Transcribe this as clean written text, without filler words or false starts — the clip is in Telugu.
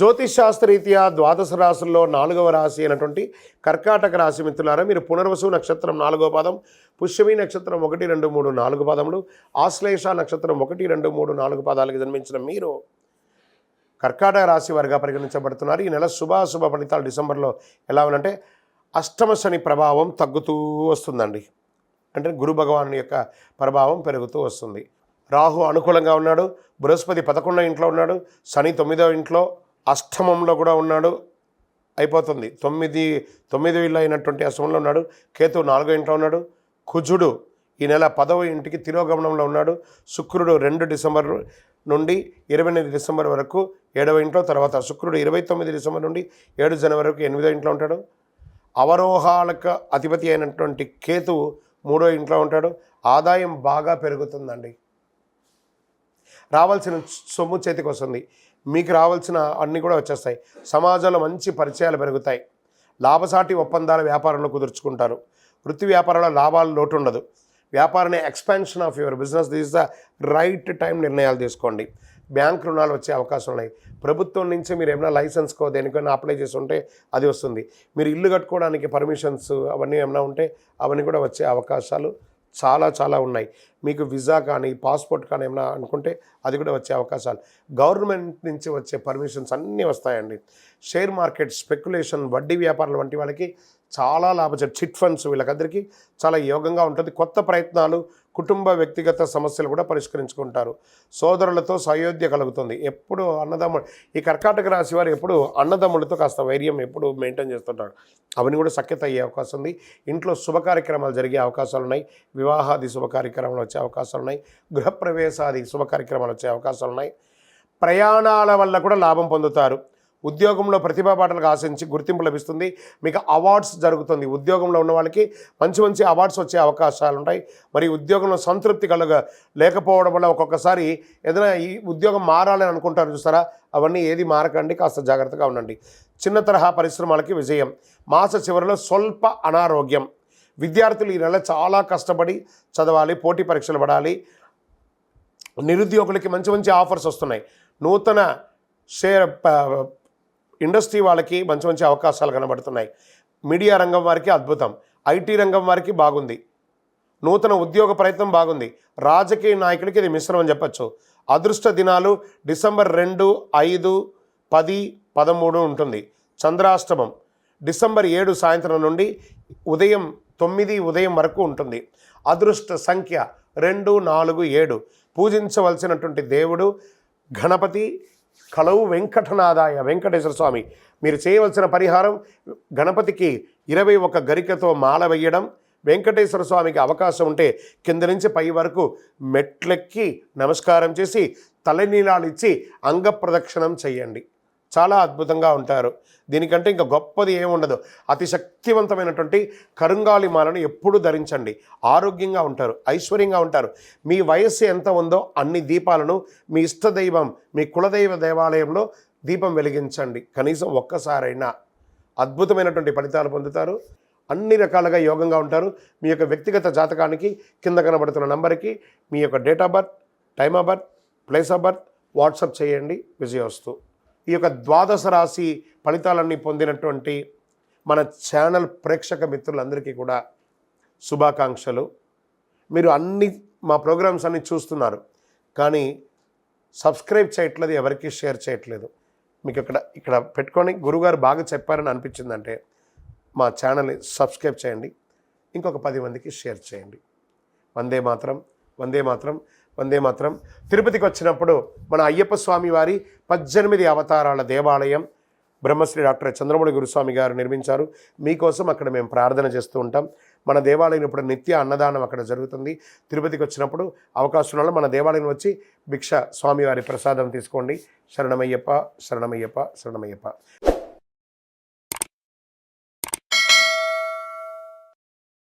జ్యోతిష్ శాస్త్రరీత్యా ద్వాదశ రాశుల్లో 4వ రాశి అయినటువంటి కర్కాటక రాశి మిత్రులారా, మీరు పునర్వసు నక్షత్రం 4వ పాదం, పుష్యమి నక్షత్రం 1, 2, 3, 4 పాదములు, ఆశ్లేష నక్షత్రం 1, 2, 3, 4 పాదాలకు జన్మించిన మీరు కర్కాటక రాశి వారిగా పరిగణించబడుతున్నారు. ఈ నెల శుభాశుభ ఫలితాలు డిసెంబర్లో ఎలా ఉందంటే, అష్టమ శని ప్రభావం తగ్గుతూ వస్తుందండి. అంటే గురు భగవాను యొక్క ప్రభావం పెరుగుతూ వస్తుంది. రాహు అనుకూలంగా ఉన్నాడు, బృహస్పతి 11వ ఇంట్లో ఉన్నాడు, శని 9వ ఇంట్లో, అష్టమంలో కూడా ఉన్నాడు. అయిపోతుంది 9 ఇళ్ళు అయినటువంటి అష్టమంలో ఉన్నాడు. కేతు 4వ ఇంట్లో ఉన్నాడు. కుజుడు ఈ నెల 10వ ఇంటికి తిరోగమనంలో ఉన్నాడు. శుక్రుడు 2 డిసెంబర్ నుండి 28 డిసెంబర్ వరకు 7వ ఇంట్లో, తర్వాత శుక్రుడు 29 డిసెంబర్ నుండి 7 జనవరి వరకు 8వ ఇంట్లో ఉంటాడు. అవరోహాలకు అధిపతి అయినటువంటి కేతువు 3వ ఇంట్లో ఉంటాడు. ఆదాయం బాగా పెరుగుతుందండి. రావాల్సిన సొమ్ము చేతికి వస్తుంది. మీకు రావాల్సిన అన్నీ కూడా వచ్చేస్తాయి. సమాజంలో మంచి పరిచయాలు పెరుగుతాయి. లాభసాటి ఒప్పందాల వ్యాపారంలో కుదుర్చుకుంటారు. వృత్తి వ్యాపారంలో లాభాలు లోటు ఉండదు. వ్యాపారాన్ని expansion of your business, this is the right time నిర్ణయాలు తీసుకోండి. బ్యాంక్ రుణాలు వచ్చే అవకాశం ఉన్నాయి. ప్రభుత్వం నుంచి మీరు ఏమైనా లైసెన్స్కో దేనికైనా అప్లై చేసి ఉంటే అది వస్తుంది. మీరు ఇల్లు కట్టుకోవడానికి పర్మిషన్స్ అవన్నీ ఏమైనా ఉంటే అవన్నీ కూడా వచ్చే అవకాశాలు చాలా ఉన్నాయి. మీకు వీసా కానీ పాస్పోర్ట్ కానీ ఏమైనా అనుకుంటే అది కూడా వచ్చే అవకాశాలు, గవర్నమెంట్ నుంచి వచ్చే పర్మిషన్స్ అన్నీ వస్తాయండి. షేర్ మార్కెట్, స్పెక్యులేషన్, వడ్డీ వ్యాపారాలు వంటి వాళ్ళకి చాలా లాభం. చిట్ ఫండ్స్ వీళ్ళకందరికీ చాలా యోగంగా ఉంటుంది. కొత్త ప్రయత్నాలు, కుటుంబ వ్యక్తిగత సమస్యలు కూడా పరిష్కరించుకుంటారు. సోదరులతో సయోధ్య కలుగుతుంది. ఎప్పుడు అన్నదమ్ముడు, ఈ కర్కాటక రాశి వారు ఎప్పుడు అన్నదమ్ములతో కాస్త వైర్యం ఎప్పుడు మెయింటైన్ చేస్తుంటారు. అవన్నీ కూడా సఖ్యత అయ్యే అవకాశం ఉంది. ఇంట్లో శుభ కార్యక్రమాలు జరిగే అవకాశాలు ఉన్నాయి. వివాహాది శుభ కార్యక్రమాలు వచ్చే అవకాశాలు ఉన్నాయి. గృహప్రవేశాది శుభ కార్యక్రమాలు వచ్చే అవకాశాలు ఉన్నాయి. ప్రయాణాల వల్ల కూడా లాభం పొందుతారు. ఉద్యోగంలో ప్రతిభా పాటలకు ఆశించి గుర్తింపు లభిస్తుంది. మీకు అవార్డ్స్ జరుగుతుంది. ఉద్యోగంలో ఉన్న వాళ్ళకి మంచి అవార్డ్స్ వచ్చే అవకాశాలు ఉంటాయి. మరి ఉద్యోగంలో సంతృప్తి లేకపోవడం వల్ల ఒక్కొక్కసారి ఏదైనా ఈ ఉద్యోగం మారాలని అనుకుంటారు చూస్తారా, అవన్నీ ఏది మారకండి, కాస్త జాగ్రత్తగా ఉండండి. చిన్న తరహా పరిశ్రమలకి విజయం. మాస చివరిలో స్వల్ప అనారోగ్యం. విద్యార్థులు ఈ నెల చాలా కష్టపడి చదవాలి, పోటీ పరీక్షలు పడాలి. నిరుద్యోగులకి మంచి ఆఫర్స్ వస్తున్నాయి. నూతన ఇండస్ట్రీ వాళ్ళకి మంచి అవకాశాలు కనబడుతున్నాయి. మీడియా రంగం వారికి అద్భుతం. ఐటీ రంగం వారికి బాగుంది. నూతన ఉద్యోగ ప్రయత్నం బాగుంది. రాజకీయ నాయకులకి ఇది మిశ్రమం చెప్పచ్చు. అదృష్ట దినాలు డిసెంబర్ 2, 5, 10, 13 ఉంటుంది. చంద్రాష్టమం డిసెంబర్ 7 సాయంత్రం నుండి ఉదయం 9 వరకు ఉంటుంది. అదృష్ట సంఖ్య 2, 4, 7. పూజించవలసినటువంటి దేవుడు గణపతి, కలవు వెంకటనాథాయ, వెంకటేశ్వర స్వామి. మీరు చేయవలసిన పరిహారం, గణపతికి 21 గరికతో మాల వేయడం. వెంకటేశ్వర స్వామికి అవకాశం ఉంటే కింద నుంచి పై వరకు మెట్లెక్కి నమస్కారం చేసి తలనీలాలు ఇచ్చి అంగప్రదక్షిణం చేయండి. చాలా అద్భుతంగా ఉంటారు. దీనికంటే ఇంకా గొప్పది ఏముండదు. అతి శక్తివంతమైనటువంటి కరుంగాలి మాలను ఎప్పుడు ధరించండి. ఆరోగ్యంగా ఉంటారు, ఐశ్వర్యంగా ఉంటారు. మీ వయస్సు ఎంత ఉందో అన్ని దీపాలను మీ ఇష్టదైవం, మీ కులదైవ దేవాలయంలో దీపం వెలిగించండి. కనీసం ఒక్కసారైనా అద్భుతమైనటువంటి ఫలితాలు పొందుతారు. అన్ని రకాలుగా యోగంగా ఉంటారు. మీ యొక్క వ్యక్తిగత జాతకానికి కింద కనబడుతున్న నంబర్కి మీ యొక్క date of birth, time of birth, place of birth WhatsApp చేయండి. విజయోస్తు. ఈ యొక్క ద్వాదశ రాశి ఫలితాలన్నీ పొందినటువంటి మన ఛానల్ ప్రేక్షక మిత్రులందరికీ కూడా శుభాకాంక్షలు. మీరు మా ప్రోగ్రామ్స్ అన్నీ చూస్తున్నారు, కానీ సబ్స్క్రైబ్ చేయట్లేదు, ఎవరికి షేర్ చేయట్లేదు. మీకు ఇక్కడ పెట్టుకొని గురువుగారు బాగా చెప్పారని అనిపించిందంటే మా ఛానల్ని సబ్స్క్రైబ్ చేయండి. ఇంకొక 10 మందికి షేర్ చేయండి. వందే మాత్రం, వందే మాత్రం, వందే మాత్రం. తిరుపతికి వచ్చినప్పుడు మన అయ్యప్ప స్వామి వారి 18 అవతారాల దేవాలయం బ్రహ్మశ్రీ డాక్టర్ చంద్రమౌళి గురుస్వామి గారు నిర్మించారు. మీకోసం అక్కడ మేము ప్రార్థన చేస్తూ ఉంటాం. మన దేవాలయం ఇప్పుడు నిత్య అన్నదానం అక్కడ జరుగుతుంది. తిరుపతికి వచ్చినప్పుడు అవకాశం వల్ల మన దేవాలయం వచ్చి భిక్ష స్వామివారి ప్రసాదం తీసుకోండి. శరణమయ్యప్ప, శరణమయ్యప్ప, శరణమయ్యప్ప.